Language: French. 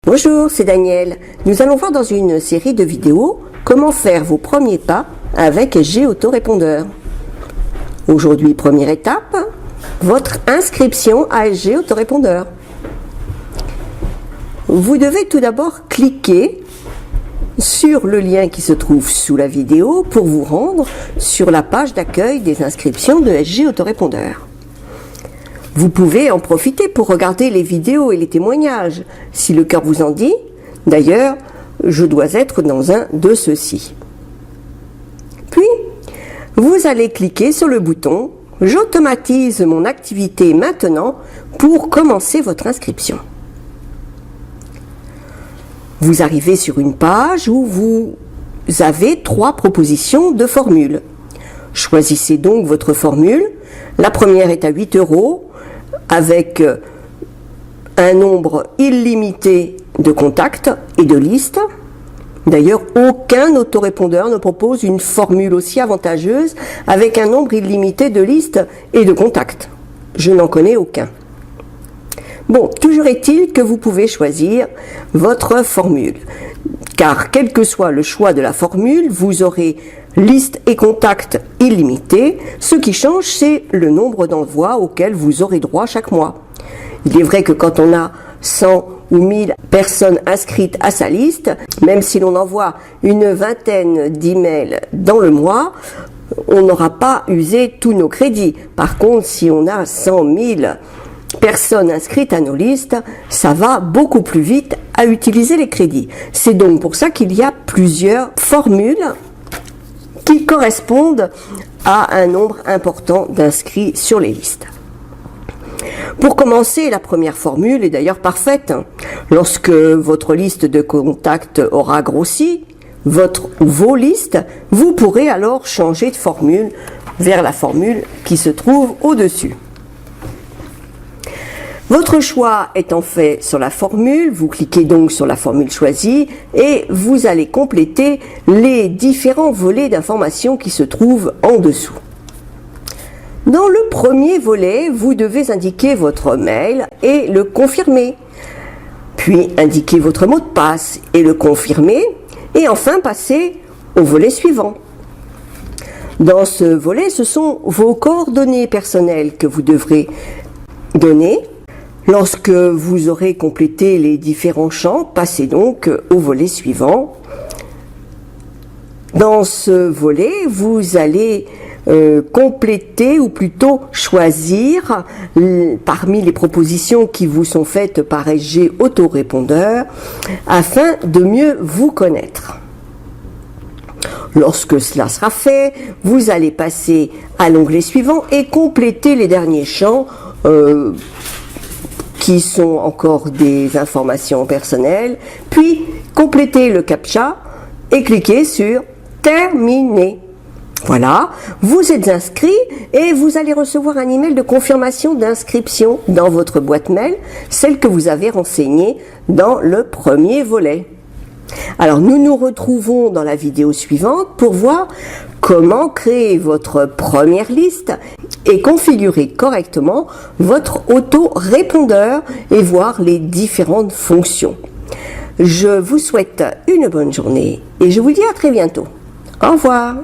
Bonjour, c'est Daniel. Nous allons voir dans une série de vidéos comment faire vos premiers pas avec SG Autorépondeur. Aujourd'hui, première étape, votre inscription à SG Autorépondeur. Vous devez tout d'abord cliquer sur le lien qui se trouve sous la vidéo pour vous rendre sur la page d'accueil des inscriptions de SG Autorépondeur. Vous pouvez en profiter pour regarder les vidéos et les témoignages, si le cœur vous en dit. D'ailleurs, je dois être dans un de ceux-ci. Puis, vous allez cliquer sur le bouton « J'automatise mon activité maintenant » pour commencer votre inscription. Vous arrivez sur une page où vous avez 3 propositions de formules. Choisissez donc votre formule. La première est à 8 € avec un nombre illimité de contacts et de listes. D'ailleurs, aucun autorépondeur ne propose une formule aussi avantageuse avec un nombre illimité de listes et de contacts. Je n'en connais aucun. Bon, toujours est-il que vous pouvez choisir votre formule, car quel que soit le choix de la formule, vous aurez liste et contacts illimités. Ce qui change, c'est le nombre d'envois auxquels vous aurez droit chaque mois. Il est vrai que quand on a 100 ou 1000 personnes inscrites à sa liste, même si l'on envoie une vingtaine d'emails dans le mois, on n'aura pas usé tous nos crédits. Par contre, si on a 100 000 personnes inscrites à nos listes, ça va beaucoup plus vite à utiliser les crédits. C'est donc pour ça qu'il y a plusieurs formules qui correspondent à un nombre important d'inscrits sur les listes. Pour commencer, la première formule est d'ailleurs parfaite. Lorsque votre liste de contacts aura grossi, vos listes, vous pourrez alors changer de formule vers la formule qui se trouve au-dessus. Votre choix étant fait sur la formule, vous cliquez donc sur la formule choisie et vous allez compléter les différents volets d'informations qui se trouvent en dessous. Dans le premier volet, vous devez indiquer votre mail et le confirmer, puis indiquer votre mot de passe et le confirmer, et enfin passer au volet suivant. Dans ce volet, ce sont vos coordonnées personnelles que vous devrez donner. Lorsque vous aurez complété les différents champs, passez donc au volet suivant. Dans ce volet, vous allez compléter ou plutôt choisir parmi les propositions qui vous sont faites par SG Autorépondeur afin de mieux vous connaître. Lorsque cela sera fait, vous allez passer à l'onglet suivant et compléter les derniers champs qui sont encore des informations personnelles, puis complétez le CAPTCHA et cliquez sur Terminer. Voilà, vous êtes inscrit et vous allez recevoir un email de confirmation d'inscription dans votre boîte mail, celle que vous avez renseignée dans le premier volet. Alors nous nous retrouvons dans la vidéo suivante pour voir comment créer votre première liste et configurer correctement votre autorépondeur et voir les différentes fonctions. Je vous souhaite une bonne journée et je vous dis à très bientôt. Au revoir.